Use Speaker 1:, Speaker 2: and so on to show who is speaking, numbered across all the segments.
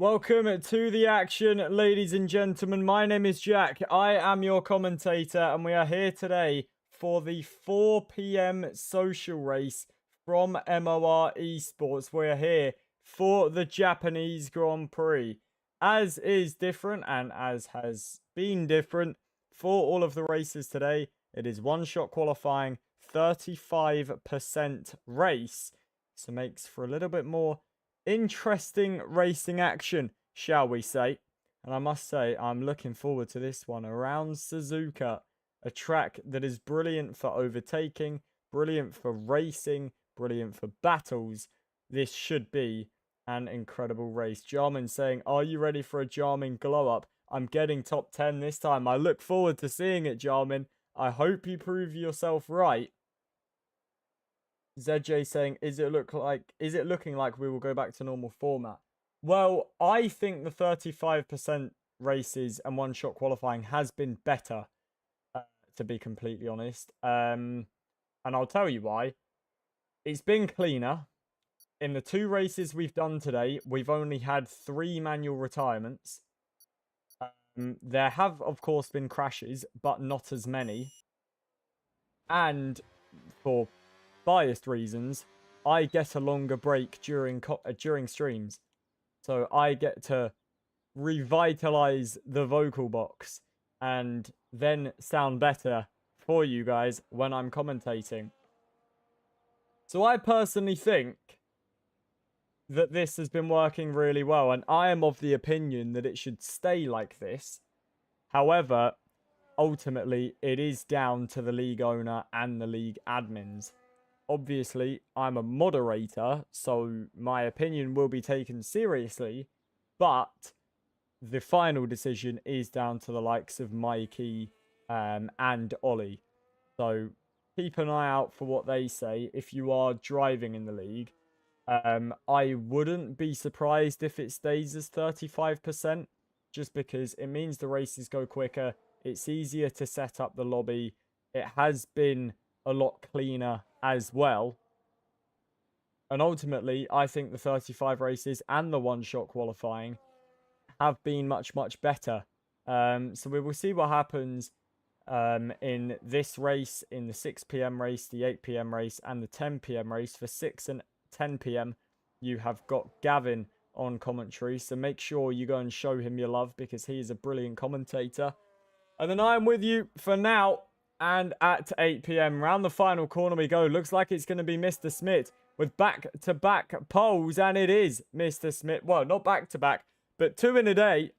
Speaker 1: Welcome to the action, ladies and gentlemen. My name is Jack. I am your commentator, and we are here today for the 4 p.m. social race from MOR Esports. We are here for the Japanese Grand Prix. As is different, and as has been different for all of the races today, it is one-shot qualifying, 35% race. So makes for a little bit more interesting racing action, shall we say. And I must say, I'm looking forward to this one around Suzuka, a track that is brilliant for overtaking, brilliant for racing, brilliant for battles. This should be an incredible race. Jarman saying, are you ready for a Jarman glow up? I'm getting top 10 this time. I look forward to seeing it, Jarman. I hope you prove yourself right. ZJ saying, is it looking like we will go back to normal format? Well, I think the 35% races and one-shot qualifying has been better, to be completely honest. And I'll tell you why. It's been cleaner. In the 2 races we've done today, we've only had 3 manual retirements. There have, of course, been crashes, but not as many. And for biased reasons, I get a longer break during streams, so I get to revitalize the vocal box and then sound better for you guys when I'm commentating. So I personally think that this has been working really well, and I am of the opinion that it should stay like this. However, ultimately it is down to the league owner and the league admins. Obviously, I'm a moderator, so my opinion will be taken seriously, but the final decision is down to the likes of Mikey and Ollie. So keep an eye out for what they say if you are driving in the league. I wouldn't be surprised if it stays as 35%, just because it means the races go quicker. It's easier to set up the lobby. It has been a lot cleaner as well. And ultimately, I think the 35 races and the one-shot qualifying have been much, much better. So we will see what happens in this race, in the 6 p.m. race, the 8 p.m. race, and the 10 p.m. race. For 6 and 10 p.m, you have got Gavin on commentary. So make sure you go and show him your love, because he is a brilliant commentator. And then I am with you for now. And at 8 p.m, round the final corner we go. Looks like it's going to be Mr. Smith with back-to-back poles. And it is Mr. Smith. Well, not back-to-back, but 2 in a day.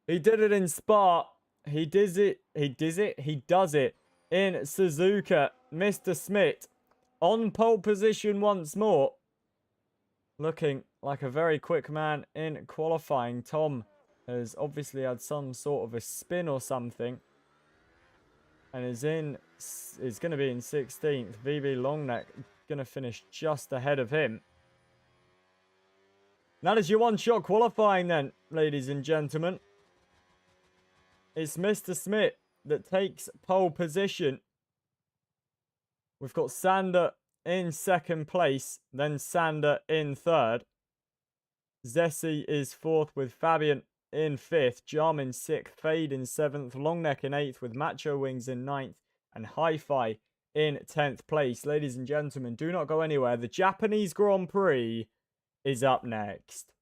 Speaker 1: He did it in Spa. He does it in Suzuka. Mr. Smith on pole position once more. Looking like a very quick man in qualifying. Tom has obviously had some sort of a spin or something, and is going to be in 16th. VB Longneck going to finish just ahead of him. That is your one-shot qualifying then, ladies and gentlemen. It's Mr. Smith that takes pole position. We've got Sander in 2nd place, then Sander in 3rd. Zessi is 4th with Fabian in 5th, Jarman 6th, Fade in 7th, Longneck in 8th with Macho Wings in 9th, and Hi-Fi in 10th place. Ladies and gentlemen, do not go anywhere. The Japanese Grand Prix is up next.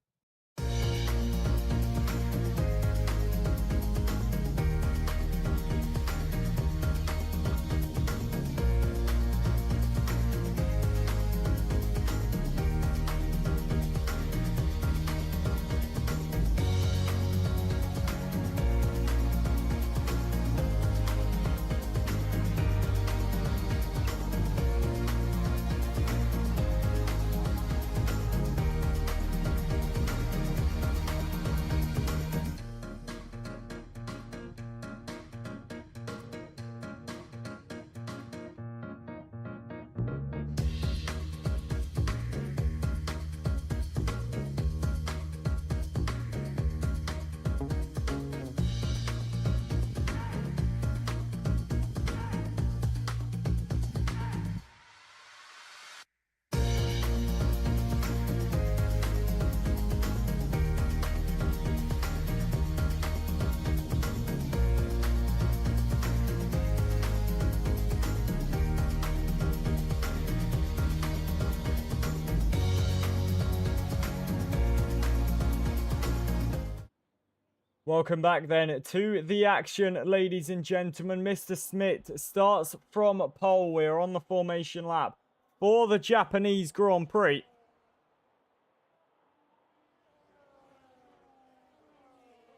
Speaker 1: Welcome back then to the action, ladies and gentlemen. Mr. Smith starts from pole. We're on the formation lap for the Japanese Grand Prix.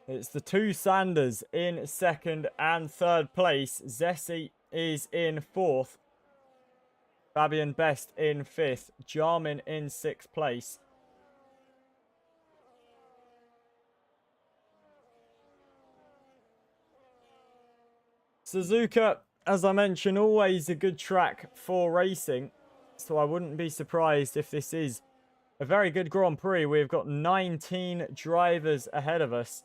Speaker 1: It's the two Sanders in second and third place. Zessi is in fourth. Fabian Best in fifth. Jarmin in sixth place. Suzuka, as I mentioned, always a good track for racing. So I wouldn't be surprised if this is a very good Grand Prix. We've got 19 drivers ahead of us.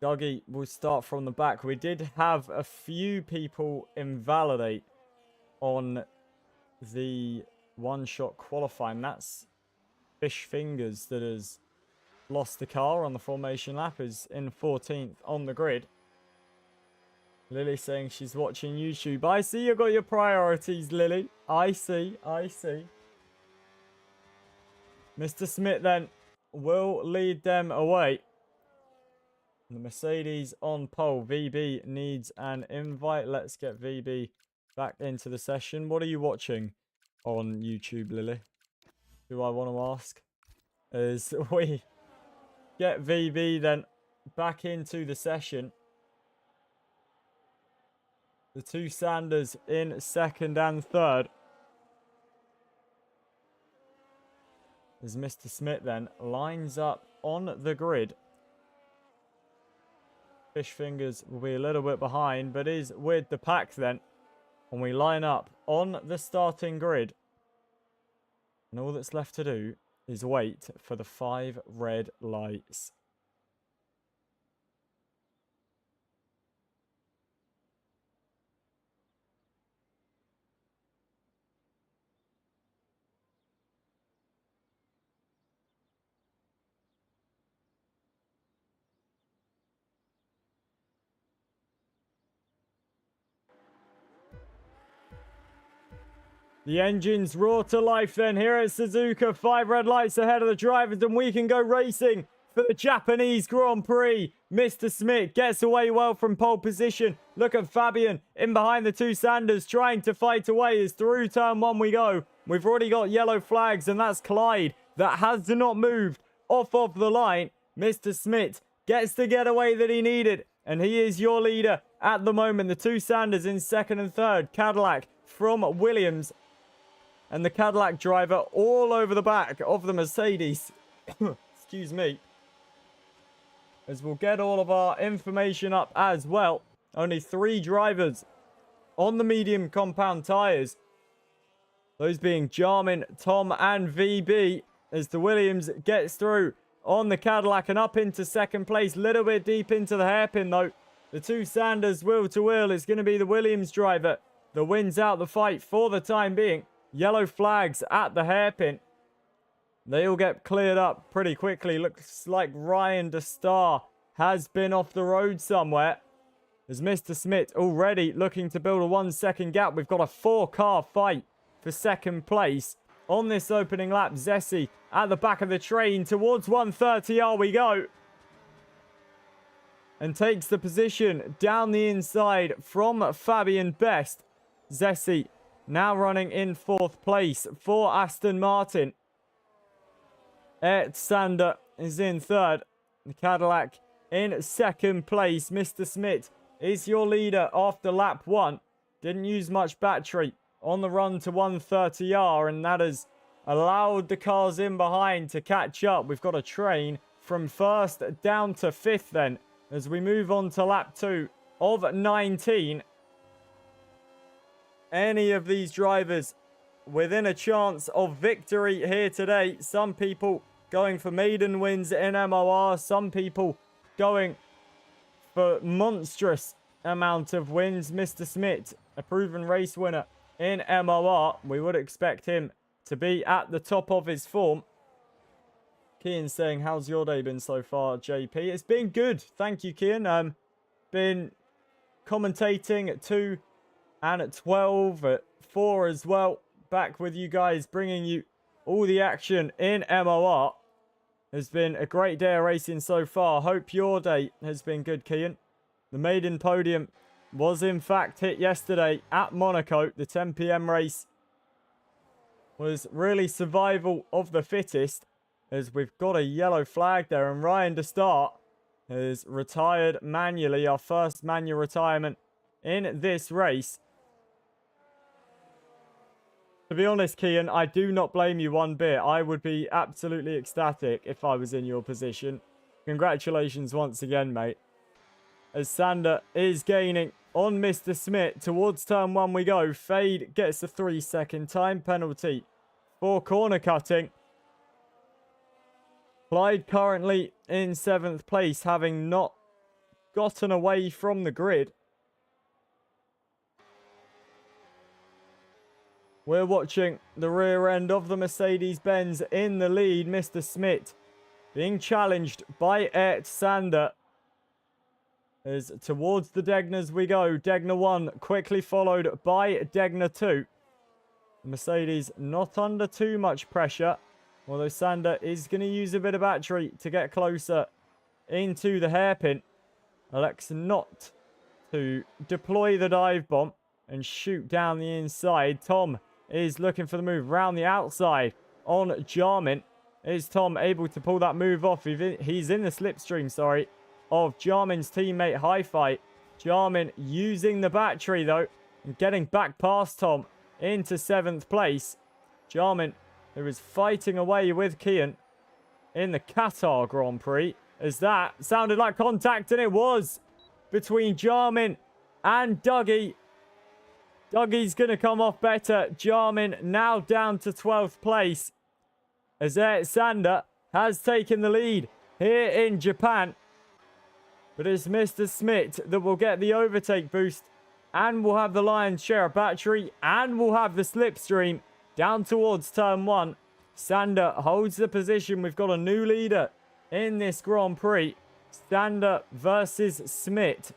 Speaker 1: Dougie will start from the back. We did have a few people invalidate on the one-shot qualifying. That's Fish Fingers that has lost the car on the formation lap, is in 14th on the grid. Lily saying she's watching YouTube. I see you got your priorities, Lily. I see. Mr. Smith then will lead them away. The Mercedes on pole. VB needs an invite. Let's get VB back into the session. What are you watching on YouTube, Lily? Do I want to ask? As we get VB then back into the session. The two Sanders in second and third. As Mr. Smith then lines up on the grid. Fish Fingers will be a little bit behind, but is with the pack then. And we line up on the starting grid. And all that's left to do is wait for the 5 red lights. The engines roar to life then here at Suzuka. 5 red lights ahead of the drivers and we can go racing for the Japanese Grand Prix. Mr. Smith gets away well from pole position. Look at Fabian in behind the two Sanders trying to fight away as through turn 1 we go. We've already got yellow flags and that's Clyde that has not moved off of the line. Mr. Smith gets the getaway that he needed and he is your leader at the moment. The two Sanders in second and third. Cadillac from Williams. And the Cadillac driver all over the back of the Mercedes. Excuse me. As we'll get all of our information up as well. Only 3 drivers on the medium compound tyres. Those being Jarmin, Tom and VB. As the Williams gets through on the Cadillac and up into second place. Little bit deep into the hairpin though. The two Sanders wheel to wheel is going to be the Williams driver that wins out the fight for the time being. Yellow flags at the hairpin. They all get cleared up pretty quickly. Looks like Ryan DeStar has been off the road somewhere. As Mr. Smith already looking to build a 1 second gap. We've got a 4-car fight for second place on this opening lap. Zessi at the back of the train towards 130R we go. And takes the position down the inside from Fabian Best. Zessi now running in 4th place for Aston Martin. Ed Sander is in 3rd. The Cadillac in 2nd place. Mr. Smith is your leader after lap 1. Didn't use much battery on the run to 130R, and that has allowed the cars in behind to catch up. We've got a train from 1st down to 5th then as we move on to lap 2 of 19. Any of these drivers within a chance of victory here today. Some people going for maiden wins in MOR. Some people going for monstrous amount of wins. Mr. Smith, a proven race winner in MOR. We would expect him to be at the top of his form. Kian saying, how's your day been so far, JP? It's been good. Thank you, Kian. been commentating at 2 and at 12, at 4 as well. Back with you guys, bringing you all the action in MOR. Has been a great day of racing so far. Hope your day has been good, Kian. The maiden podium was in fact hit yesterday at Monaco. The 10 PM race was really survival of the fittest, as we've got a yellow flag there, and Ryan de Start has retired manually. Our first manual retirement in this race. To be honest, Kian, I do not blame you one bit. I would be absolutely ecstatic if I was in your position. Congratulations once again, mate. As Sander is gaining on Mr. Smith. Towards turn 1 we go. Fade gets a 3-second time penalty for corner cutting. Clyde currently in 7th place, having not gotten away from the grid. We're watching the rear end of the Mercedes-Benz in the lead. Mr. Smith being challenged by Ert Sander. As towards the Degners we go. Degner 1 quickly followed by Degner 2. Mercedes not under too much pressure, although Sander is going to use a bit of battery to get closer into the hairpin. Elects not to deploy the dive bomb and shoot down the inside. Tom is looking for the move round the outside on Jarmin. Is Tom able to pull that move off? He's in the slipstream, sorry, of Jarmin's teammate Hi-Fi. Jarmin using the battery though and getting back past Tom into 7th place. Jarmin, who is fighting away with Kian in the Qatar Grand Prix, as that sounded like contact, and it was between Jarmin and Dougie. Dougie's going to come off better. Jarmin now down to 12th place, as Ert Sander has taken the lead here in Japan. But it's Mr. Smith that will get the overtake boost and will have the lion's share of battery and will have the slipstream down towards turn 1. Sander holds the position. We've got a new leader in this Grand Prix. Sander versus Smith.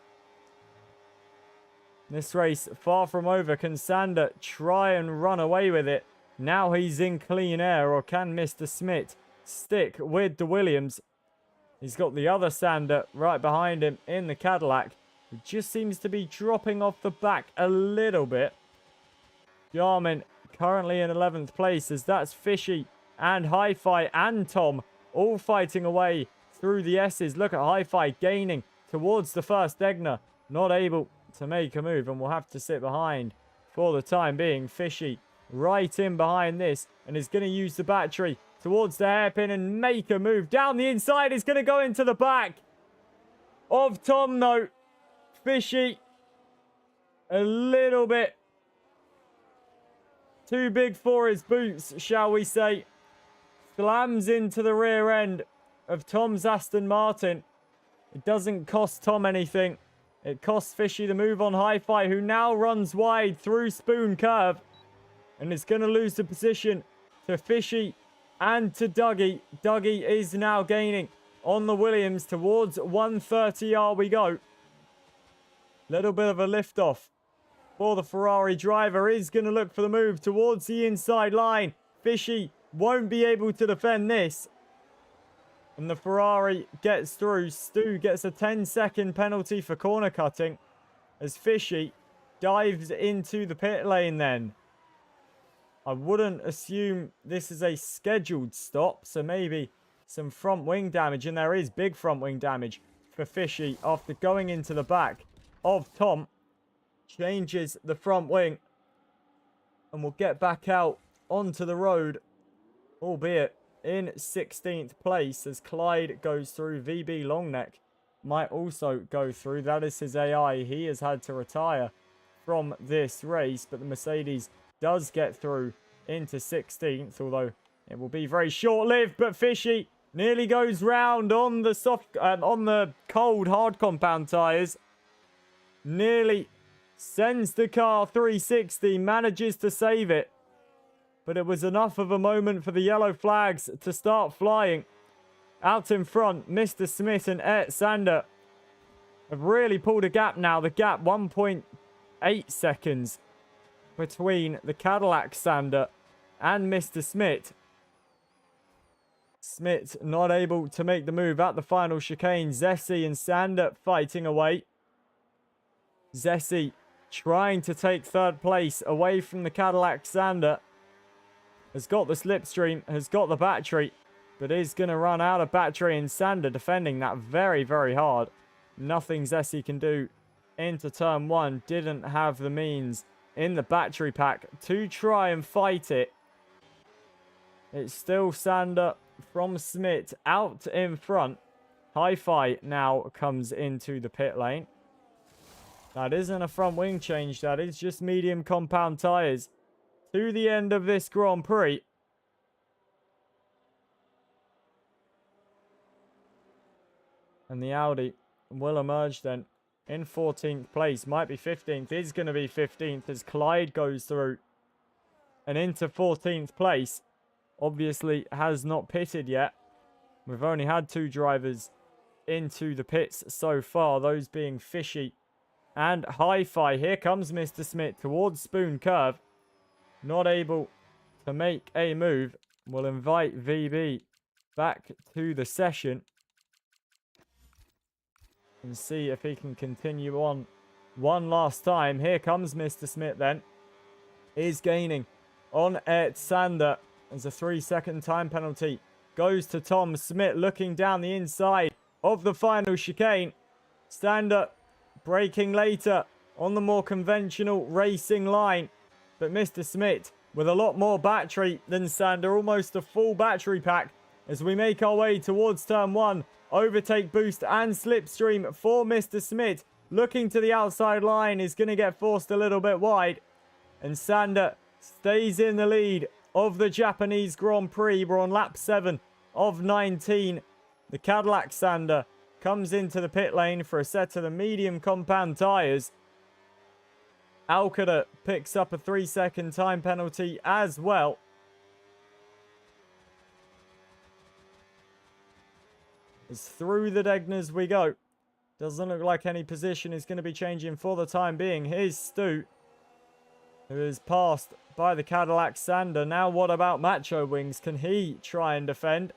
Speaker 1: This race far from over. Can Sander try and run away with it? Now he's in clean air, or can Mr. Smith stick with the Williams? He's got the other Sander right behind him in the Cadillac. He just seems to be dropping off the back a little bit. Jarmin currently in 11th place, as that's Fishy and Hi-Fi and Tom all fighting away through the S's. Look at Hi-Fi gaining towards the first Degner. Not able to make a move and will have to sit behind for the time being. Fishy right in behind this and is going to use the battery towards the hairpin and make a move. Down the inside is going to go into the back of Tom though. Fishy a little bit too big for his boots, shall we say. Slams into the rear end of Tom's Aston Martin. It doesn't cost Tom anything. It costs Fishy the move on Hi-Fi, who now runs wide through Spoon Curve and is going to lose the position to Fishy and to Dougie. Dougie is now gaining on the Williams. Towards 130R we go. Little bit of a lift off for the Ferrari driver. Is going to look for the move towards the inside line. Fishy won't be able to defend this. And the Ferrari gets through. Stu gets a 10-second penalty for corner cutting as Fishy dives into the pit lane then. I wouldn't assume this is a scheduled stop, so maybe some front wing damage, and there is big front wing damage for Fishy after going into the back of Tom. Changes the front wing and will get back out onto the road, albeit in 16th place, as Clyde goes through. VB Longneck might also go through. That is his AI. He has had to retire from this race, but the Mercedes does get through into 16th, although it will be very short-lived. But Fishy nearly goes round on the cold hard compound tyres. Nearly sends the car 360, manages to save it. But it was enough of a moment for the yellow flags to start flying. Out in front, Mr. Smith and Ert Sander have really pulled a gap now. The gap 1.8 seconds between the Cadillac Sander and Mr. Smith. Smith not able to make the move at the final chicane. Zessi and Sander fighting away. Zessi trying to take third place away from the Cadillac Sander. Has got the slipstream, has got the battery, but is going to run out of battery, and Sander defending that very, very hard. Nothing Zessi can do into turn one. Didn't have the means in the battery pack to try and fight it. It's still Sander from Smith out in front. Hi-Fi now comes into the pit lane. That isn't a front wing change. That is just medium compound tyres to the end of this Grand Prix. And the Audi will emerge then in 14th place. Might be 15th. Is going to be 15th as Clyde goes through and into 14th place. Obviously has not pitted yet. We've only had 2 drivers into the pits so far. Those being Fishy and Hi-Fi. Here comes Mr. Smith towards Spoon Curve. Not able to make a move. We'll invite VB back to the session and see if he can continue on one last time. Here comes Mr. Smith then. Is gaining on Ed Sander as a 3-second time penalty goes to Tom Smith, looking down the inside of the final chicane. Sander braking later on the more conventional racing line. But Mr. Smith with a lot more battery than Sander, almost a full battery pack as we make our way towards turn one. Overtake boost and slipstream for Mr. Smith. Looking to the outside line, is going to get forced a little bit wide. And Sander stays in the lead of the Japanese Grand Prix. We're on lap 7 of 19. The Cadillac Sander comes into the pit lane for a set of the medium compound tyres. Alcada picks up a 3-second time penalty as well. As through the Degners we go. Doesn't look like any position is going to be changing for the time being. Here's Stu, who is passed by the Cadillac Sander. Now what about Macho Wings? Can he try and defend?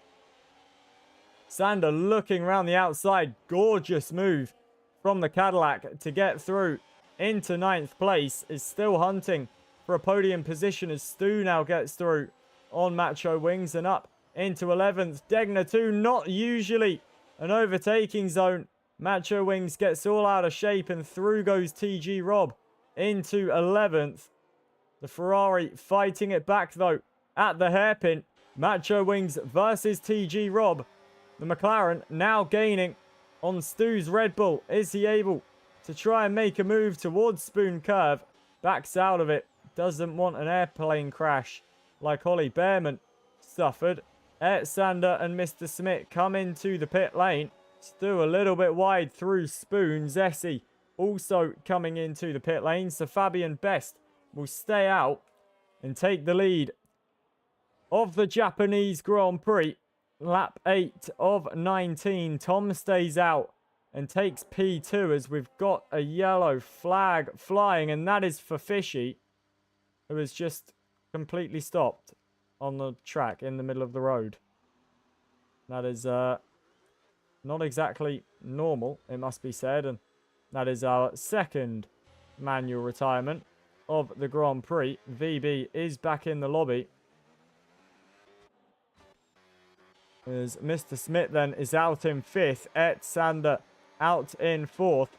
Speaker 1: Sander looking around the outside. Gorgeous move from the Cadillac to get through into 9th place. Is still hunting for a podium position as Stu now gets through on Macho Wings and up into 11th. Degner 2, not usually an overtaking zone. Macho Wings gets all out of shape and through goes TG Rob into 11th. The Ferrari fighting it back though at the hairpin. Macho Wings versus TG Rob. The McLaren now gaining on Stu's Red Bull. Is he able to try and make a move towards Spoon Curve? Backs out of it. Doesn't want an airplane crash like Ollie Behrman suffered. Sander and Mr. Smith come into the pit lane. Stu a little bit wide through Spoon. Zessi also coming into the pit lane. So Fabian Best will stay out and take the lead of the Japanese Grand Prix. Lap 8 of 19. Tom stays out and takes P2 as we've got a yellow flag flying, and that is for Fishy, who has just completely stopped on the track in the middle of the road. That is not exactly normal, it must be said, and that is our second manual retirement of the Grand Prix. VB is back in the lobby. As Mr. Smith then is out in 5th. Sander out in 4th.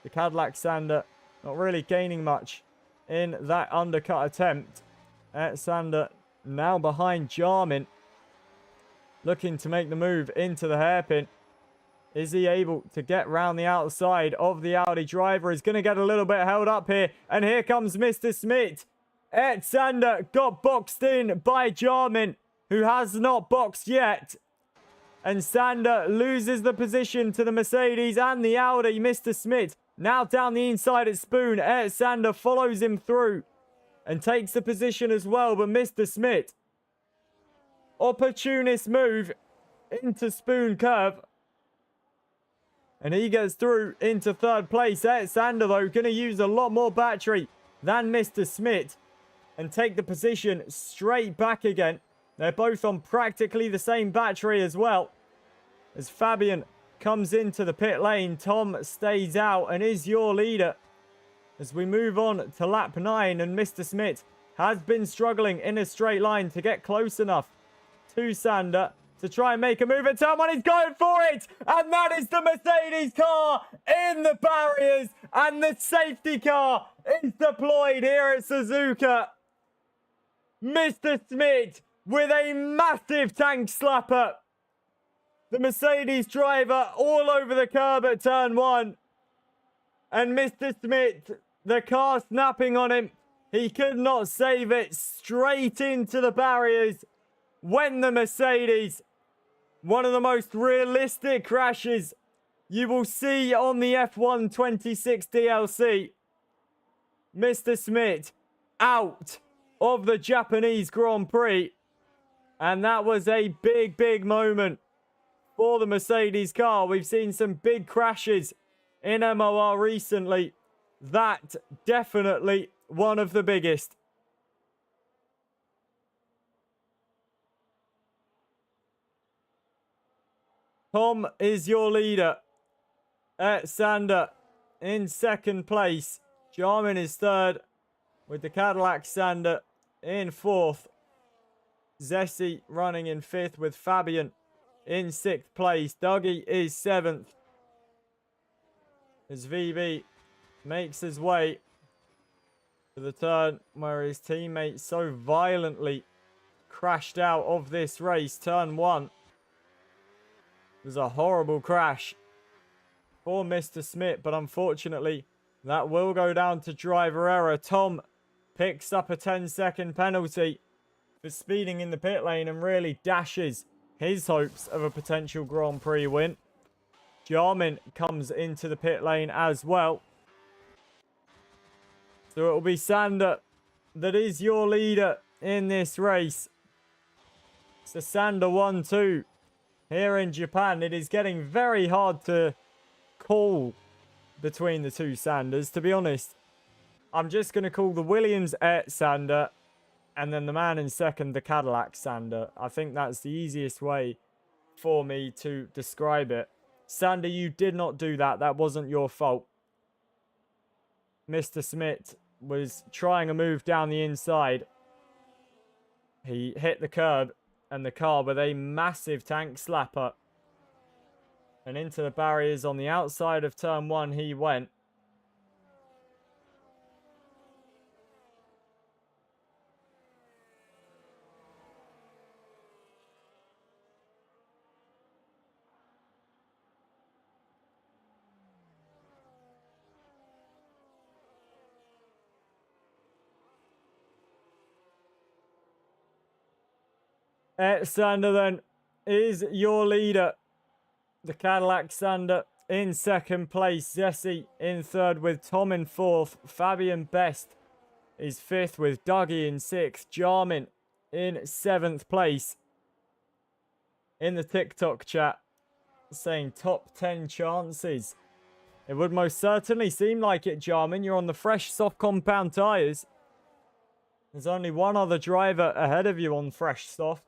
Speaker 1: The Cadillac Sander not really gaining much in that undercut attempt. Sander now behind Jarmin, looking to make the move into the hairpin. Is he able to get round the outside of the Audi driver? Is going to get a little bit held up here. And here comes Mr. Smith. Sander got boxed in by Jarmin, who has not boxed yet. And Sander loses the position to the Mercedes and the Audi. Mr. Smith now down the inside at Spoon. Sander follows him through and takes the position as well. But Mr. Smith, opportunist move into Spoon Curve. And he gets through into third place. Sander, though, going to use a lot more battery than Mr. Smith and take the position straight back again. They're both on practically the same battery as well. As Fabian comes into the pit lane, Tom stays out and is your leader. As we move on to lap 9, and Mr. Smith has been struggling in a straight line to get close enough to Sander to try and make a move at turn 1. He's going for it! And that is the Mercedes car in the barriers. And the safety car is deployed here at Suzuka. Mr. Smith with a massive tank slapper. The Mercedes driver all over the curb at turn 1. And Mr. Smith, the car snapping on him. He could not save it. Straight into the barriers. When the Mercedes, one of the most realistic crashes you will see on the F1 26 DLC. Mr. Smith out of the Japanese Grand Prix. And that was a big, big moment for the Mercedes car. We've seen some big crashes in MOR recently. That definitely one of the biggest. Tom is your leader at Sander in second place. Jarman is third with the Cadillac Sander in fourth. Zessi running in fifth with Fabian in sixth place. Dougie is seventh. As VB makes his way to the turn where his teammate so violently crashed out of this race. Turn 1. It was a horrible crash for Mr. Smith, but unfortunately that will go down to driver error. Tom picks up a 10-second penalty for speeding in the pit lane and really dashes his hopes of a potential Grand Prix win. Jarman comes into the pit lane as well. So it will be Sander that is your leader in this race. So Sander 1-2 here in Japan. It is getting very hard to call between the two Sanders. To be honest, I'm just going to call the Williams Sander and then the man in second, the Cadillac Sander. I think that's the easiest way for me to describe it. Sander, you did not do that. That wasn't your fault. Mr. Smith was trying a move down the inside. He hit the curb and the car with a massive tank slapper. And into the barriers on the outside of turn 1 he went. Sander then is your leader. The Cadillac Sander in second place. Zessi in third with Tom in fourth. Fabian Best is fifth with Dougie in sixth. Jarman in seventh place. In the TikTok chat saying top 10 chances. It would most certainly seem like it, Jarman. You're on the fresh soft compound tyres. There's only one other driver ahead of you on fresh softs.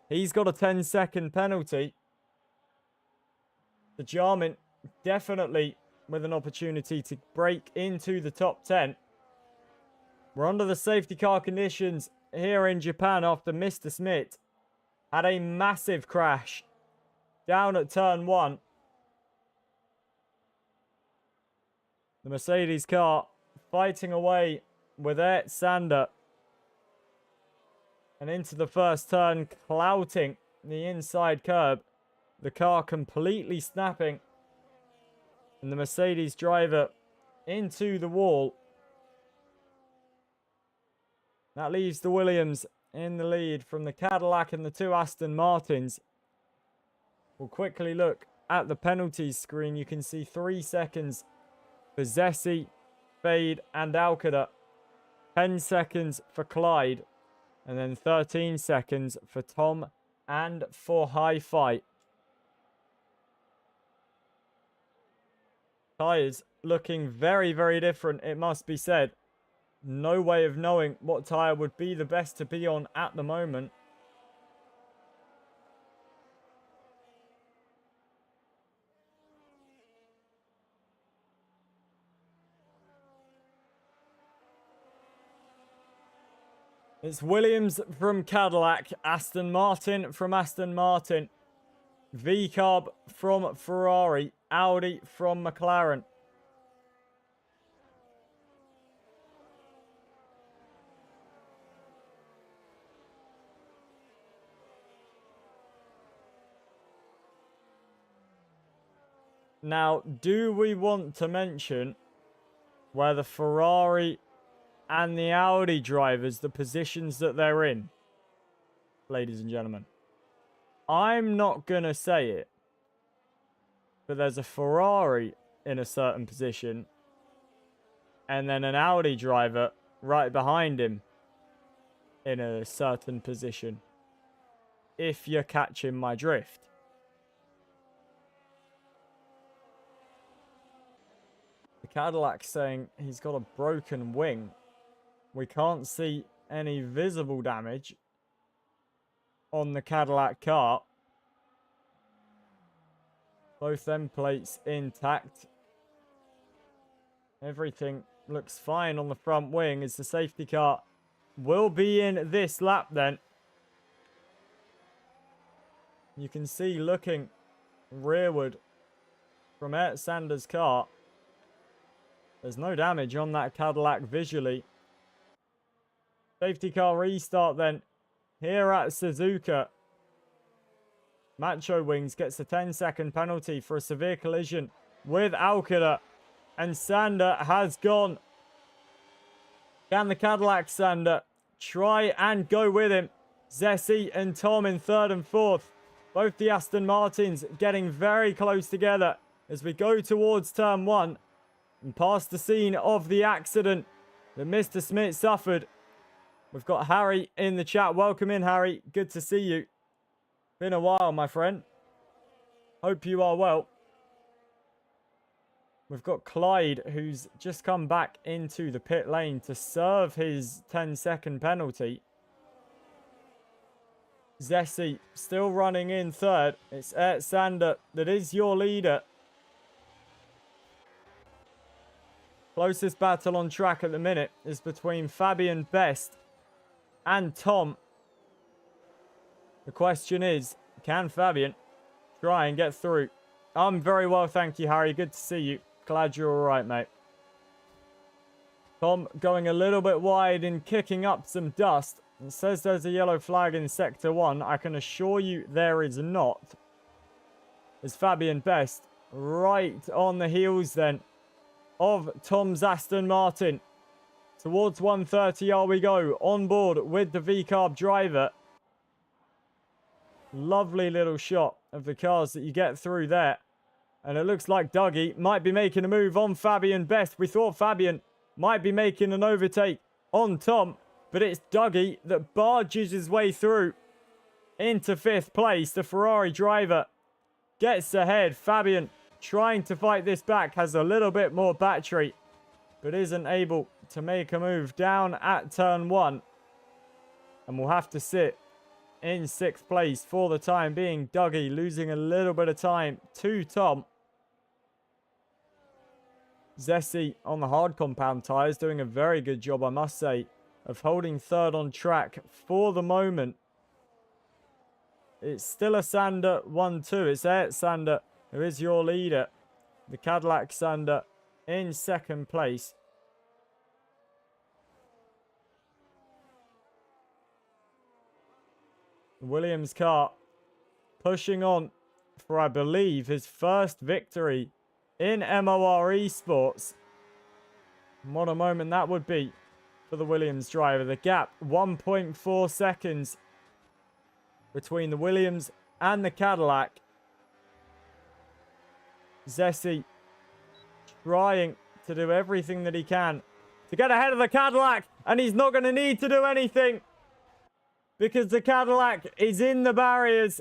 Speaker 1: He's got a 10-second penalty. The Jarman definitely with an opportunity to break into the top 10. We're under the safety car conditions here in Japan after Mr. Smith had a massive crash down at turn 1. The Mercedes car fighting away with Sander. And into the first turn, clouting the inside curb. The car completely snapping. And the Mercedes driver into the wall. That leaves the Williams in the lead from the Cadillac and the two Aston Martins. We'll quickly look at the penalties screen. You can see 3 seconds for Zessi, Fade and Alcada. 10 seconds for Clyde. And then 13 seconds for Tom and for High Fight. Tyres looking very, very different, it must be said. No way of knowing what tyre would be the best to be on at the moment. It's Williams from Cadillac, Aston Martin from Aston Martin, V-Carb from Ferrari, Audi from McLaren. Now, do we want to mention where the Ferrari and the Audi drivers, the positions that they're in, ladies and gentlemen? I'm not going to say it, but there's a Ferrari in a certain position and then an Audi driver right behind him in a certain position, if you're catching my drift. The Cadillac's saying he's got a broken wing. We can't see any visible damage on the Cadillac car. Both them plates intact. Everything looks fine on the front wing as the safety car will be in this lap then. You can see looking rearward from Ert Sanders' car, there's no damage on that Cadillac visually. Safety car restart then here at Suzuka. Macho Wings gets a 10-second penalty for a severe collision with Alcada. And Sander has gone. Can the Cadillac Sander try and go with him? Zessi and Tom in third and fourth. Both the Aston Martins getting very close together as we go towards turn one and past the scene of the accident that Mr. Smith suffered. We've got Harry in the chat. Welcome in, Harry. Good to see you. Been a while, my friend. Hope you are well. We've got Clyde, who's just come back into the pit lane to serve his 10-second penalty. Zessi still running in third. It's Ert Sander that is your leader. Closest battle on track at the minute is between Fabian Best and Tom. The question is, can Fabian try and get through? I'm very well, thank you, Harry. Good to see you. Glad you're all right, mate. Tom going a little bit wide and kicking up some dust. It says there's a yellow flag in Sector 1. I can assure you there is not. Is Fabian Best right on the heels then of Tom's Aston Martin. Towards 130 we go. On board with the V-Carb driver. Lovely little shot of the cars that you get through there. And it looks like Dougie might be making a move on Fabian Best. We thought Fabian might be making an overtake on Tom. But it's Dougie that barges his way through into fifth place. The Ferrari driver gets ahead. Fabian trying to fight this back. Has a little bit more battery. But isn't able to make a move down at turn one. And will have to sit in sixth place for the time being. Dougie losing a little bit of time to Tom. Zessi on the hard compound tyres doing a very good job, I must say, of holding third on track for the moment. It's still a Sander 1-2. It's Ert Sander who is your leader. The Cadillac Sander in second place. The Williams car pushing on for, I believe, his first victory in MOR Esports. And what a moment that would be for the Williams driver. The gap, 1.4 seconds between the Williams and the Cadillac. Zessi trying to do everything that he can to get ahead of the Cadillac. And he's not going to need to do anything because the Cadillac is in the barriers.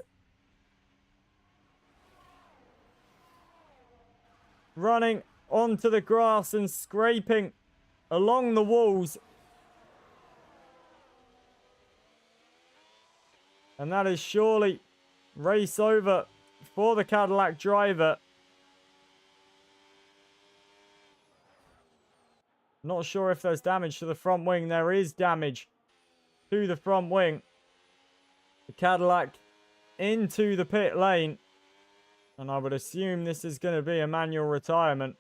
Speaker 1: Running onto the grass and scraping along the walls. And that is surely race over for the Cadillac driver. Not sure if there's damage to the front wing. There is damage to the front wing. The Cadillac into the pit lane. And I would assume this is going to be a manual retirement.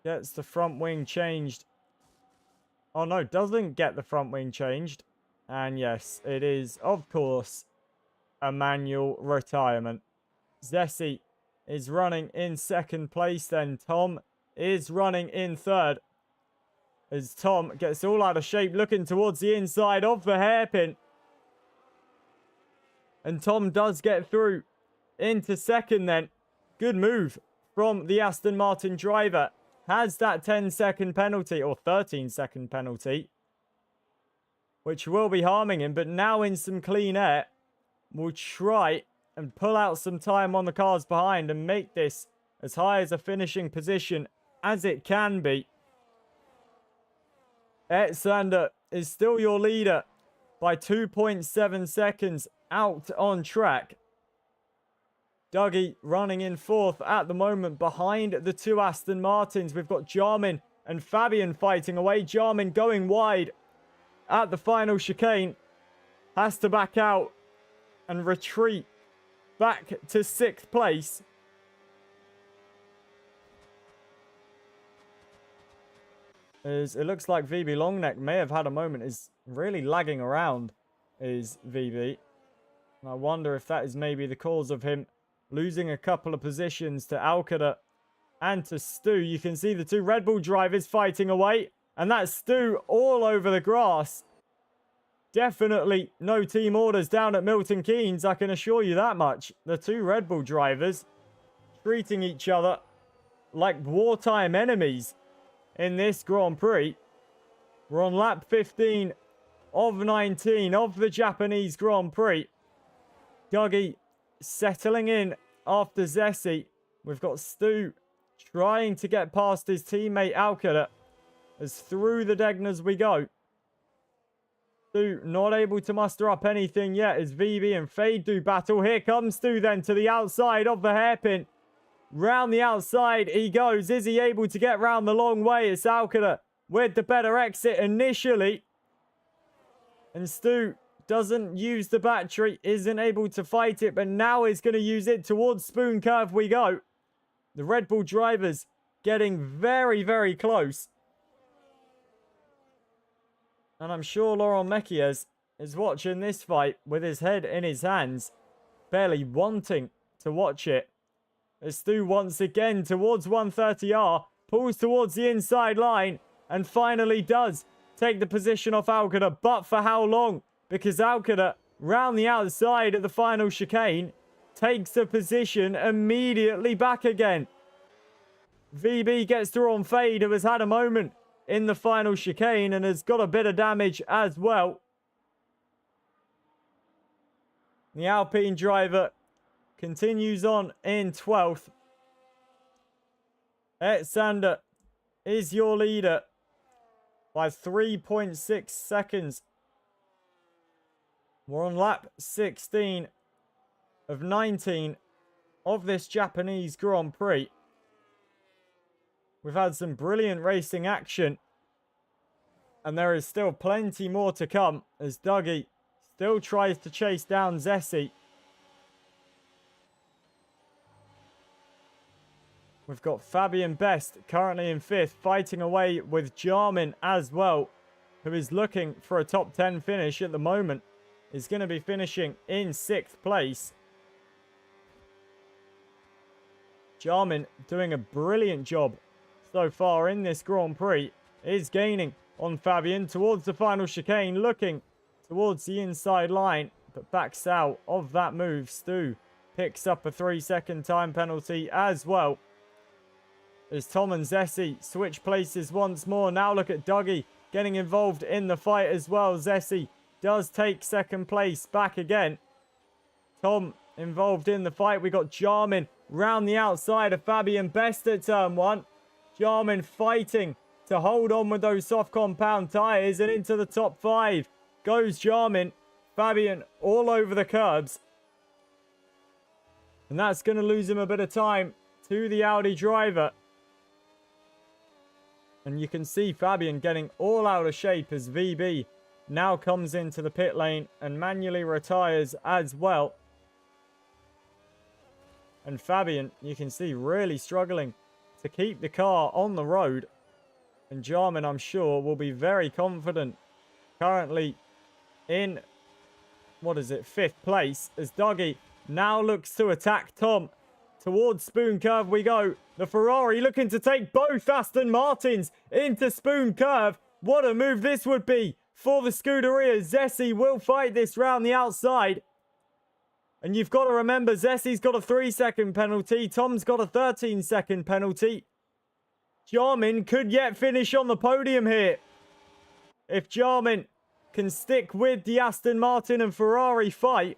Speaker 1: Gets the front wing changed. Oh no, doesn't get the front wing changed. And yes, it is, of course, a manual retirement. Zessi is running in second place then. Tom is running in third. As Tom gets all out of shape, looking towards the inside of the hairpin. And Tom does get through into second then. Good move from the Aston Martin driver. Has that 10-second penalty, or 13-second penalty, which will be harming him. But now in some clean air, will try and pull out some time on the cars behind and make this as high as a finishing position as it can be. Etsander is still your leader by 2.7 seconds out on track. Dougie running in fourth at the moment behind the two Aston Martins. We've got Jarmin and Fabian fighting away. Jarmin going wide at the final chicane. Has to back out and retreat back to sixth place. As it looks like VB Longneck may have had a moment. Is really lagging around, is VB. And I wonder if that is maybe the cause of him losing a couple of positions to Alcada and to Stu. You can see the two Red Bull drivers fighting away. And that's Stu all over the grass. Definitely no team orders down at Milton Keynes, I can assure you that much. The two Red Bull drivers treating each other like wartime enemies in this Grand Prix. We're on lap 15 of 19 of the Japanese Grand Prix. Dougie settling in after Zessi. We've got Stu trying to get past his teammate Alcada as through the Degners we go. Stu not able to muster up anything yet as VB and Fade do battle. Here comes Stu then to the outside of the hairpin. Round the outside he goes. Is he able to get round the long way? It's Alcada with the better exit initially. And Stu doesn't use the battery, isn't able to fight it, but now is going to use it towards Spoon Curve we go. The Red Bull drivers getting very, very close. And I'm sure Laurent Mekies is watching this fight with his head in his hands, barely wanting to watch it. As Stu once again towards 130R, pulls towards the inside line, and finally does take the position off Alcada, but for how long? Because Alcada, round the outside at the final chicane, takes the position immediately back again. VB gets through on Fade, who has had a moment in the final chicane and has got a bit of damage as well. The Alpine driver continues on in 12th. Etsander is your leader by 3.6 seconds. We're on lap 16 of 19 of this Japanese Grand Prix. We've had some brilliant racing action. And there is still plenty more to come as Dougie still tries to chase down Zessi. We've got Fabian Best currently in 5th, fighting away with Jarmin as well, who is looking for a top 10 finish at the moment. Is going to be finishing in 6th place. Jarmin doing a brilliant job so far in this Grand Prix. Is gaining on Fabian towards the final chicane, looking towards the inside line, but backs out of that move. Stu picks up a 3-second time penalty as well. As Tom and Zessi switch places once more. Now look at Dougie getting involved in the fight as well. Zessi does take 2nd place back again. Tom involved in the fight. We got Jarman round the outside of Fabian Best at turn 1. Jarman fighting to hold on with those soft compound tyres, and into the top 5 goes Jarman. Fabian all over the curbs. And that's going to lose him a bit of time to the Audi driver. And you can see Fabian getting all out of shape as VB now comes into the pit lane and manually retires as well. And Fabian, you can see, really struggling to keep the car on the road. And Jarman, I'm sure, will be very confident. Currently in, what is it, 5th place, as Dougie now looks to attack Tom. Towards Spoon Curve we go. The Ferrari looking to take both Aston Martins into Spoon Curve. What a move this would be for the Scuderia. Zessi will fight this round the outside. And you've got to remember, Zessi's got a 3-second penalty. Tom's got a 13-second penalty. Jarman could yet finish on the podium here. If Jarman can stick with the Aston Martin and Ferrari fight.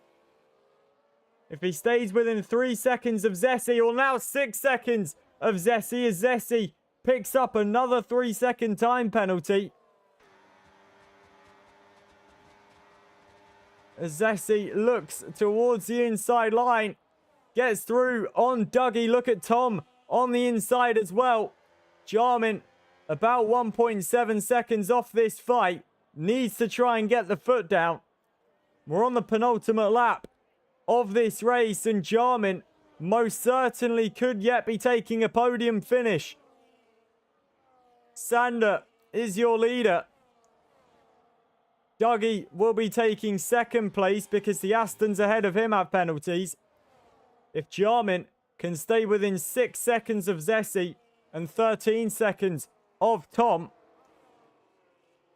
Speaker 1: If he stays within 3 seconds of Zessi, or now 6 seconds of Zessi, as Zessi picks up another 3-second time penalty. As Zessi looks towards the inside line, gets through on Dougie. Look at Tom on the inside as well. Jarman about 1.7 seconds off this fight. Needs to try and get the foot down. We're on the penultimate lap of this race, and Jarman most certainly could yet be taking a podium finish. Sander is your leader. Dougie will be taking 2nd place because the Astons ahead of him have penalties. If Jarman can stay within 6 seconds of Zessi and 13 seconds of Tom,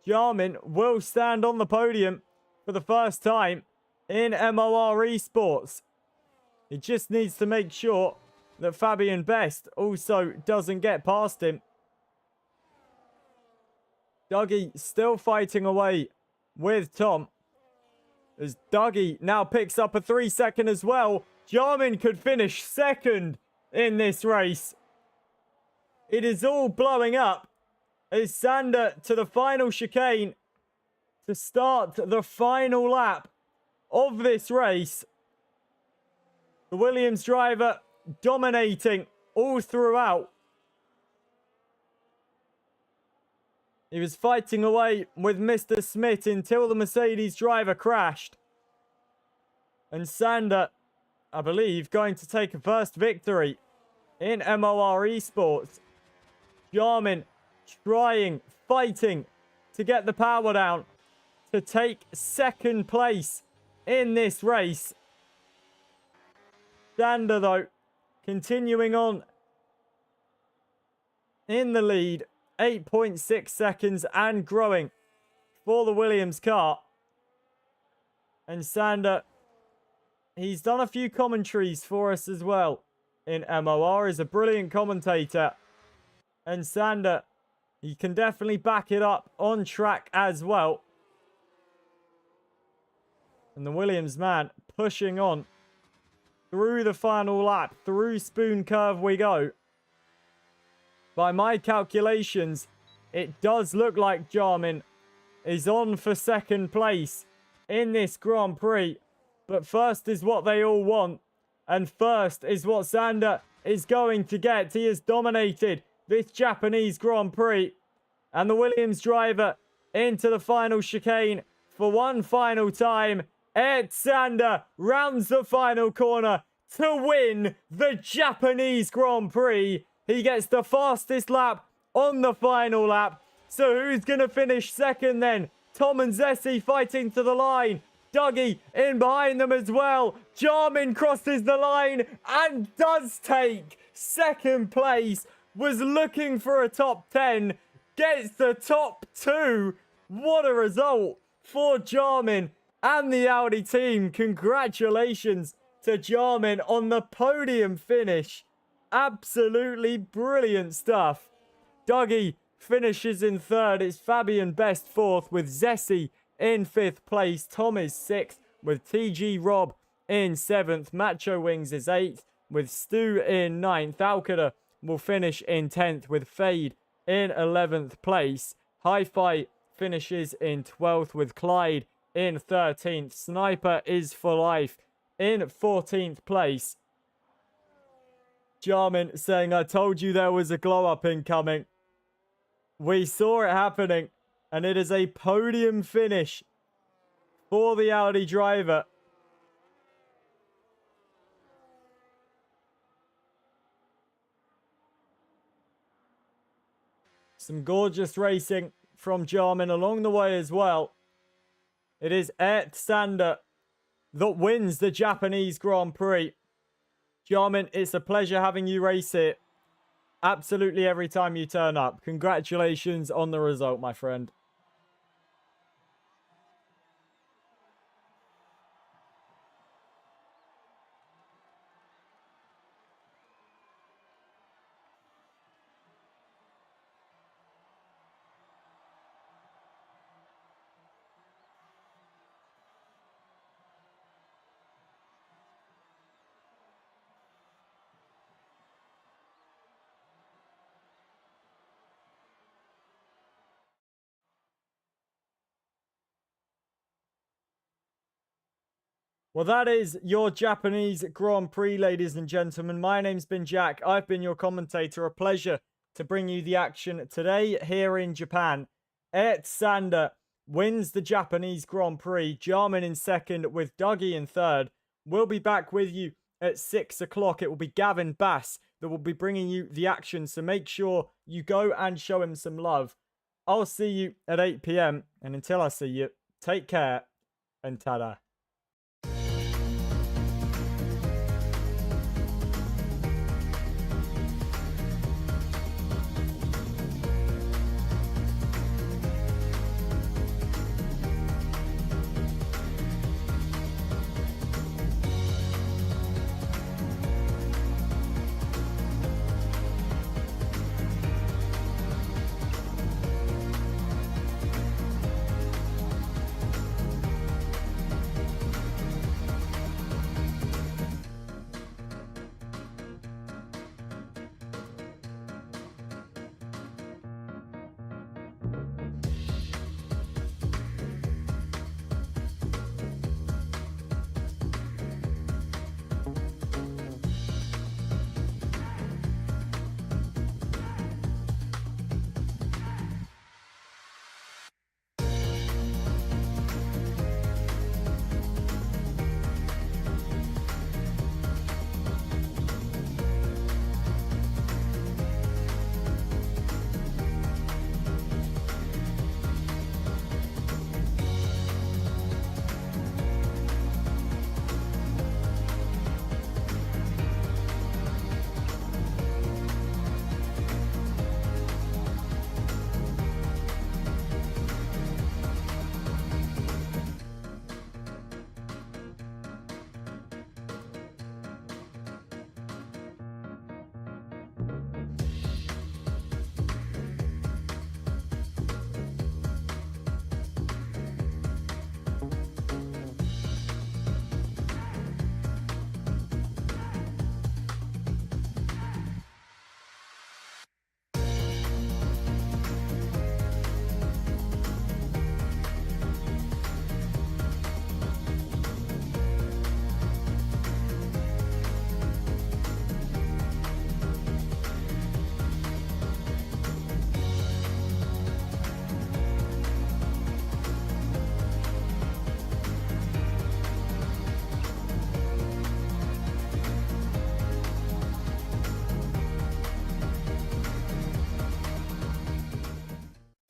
Speaker 1: Jarman will stand on the podium for the first time in MOR Esports. He just needs to make sure that Fabian Best also doesn't get past him. Dougie still fighting away with Tom. As Dougie now picks up a 3-second as well. Jarman could finish 2nd in this race. It is all blowing up as Sander to the final chicane to start the final lap of this race. The Williams driver dominating all throughout. He was fighting away with Mr. Smith until the Mercedes driver crashed. And Sander, I believe, going to take a first victory in MOR Esports. Jarman trying, fighting to get the power down to take 2nd place in this race. Sander, though, continuing on in the lead. 8.6 seconds and growing for the Williams car. And Sander, he's done a few commentaries for us as well in MOR. He's a brilliant commentator. And Sander, he can definitely back it up on track as well. And the Williams man pushing on through the final lap. Through Spoon Curve we go. By my calculations, it does look like Jarman is on for 2nd place in this Grand Prix. But first is what they all want. And first is what Sander is going to get. He has dominated this Japanese Grand Prix. And the Williams driver into the final chicane for one final time. Ed Sander rounds the final corner to win the Japanese Grand Prix. He gets the fastest lap on the final lap. So who's going to finish 2nd then? Tom and Zessi fighting to the line. Dougie in behind them as well. Jarman crosses the line and does take 2nd place. Was looking for a top 10. Gets the top 2. What a result for Jarman and the Audi team. Congratulations to Jarman on the podium finish. Absolutely brilliant stuff. Dougie finishes in 3rd. It's Fabian Best 4th with Zessi in 5th place. Tom is 6th with TG Rob in 7th. Macho Wings is 8th, with Stu in 9th. Alcada will finish in 10th, with Fade in 11th place. Hi-Fi finishes in 12th, with Clyde in 13th. Sniper is for life in 14th place. Jarman saying, I told you there was a glow-up incoming. We saw it happening, and it is a podium finish for the Audi driver. Some gorgeous racing from Jarman along the way as well. It is Ert Sander that wins the Japanese Grand Prix. Jarman, it's a pleasure having you race here absolutely every time you turn up. Congratulations on the result, my friend. Well, that is your Japanese Grand Prix, ladies and gentlemen. My name's been Jack. I've been your commentator. A pleasure to bring you the action today here in Japan. Ert Sander wins the Japanese Grand Prix. Jarman in 2nd with Dougie in 3rd. We'll be back with you at 6 o'clock. It will be Gavin Bass that will be bringing you the action. So make sure you go and show him some love. I'll see you at 8 p.m. And until I see you, take care and ta-da.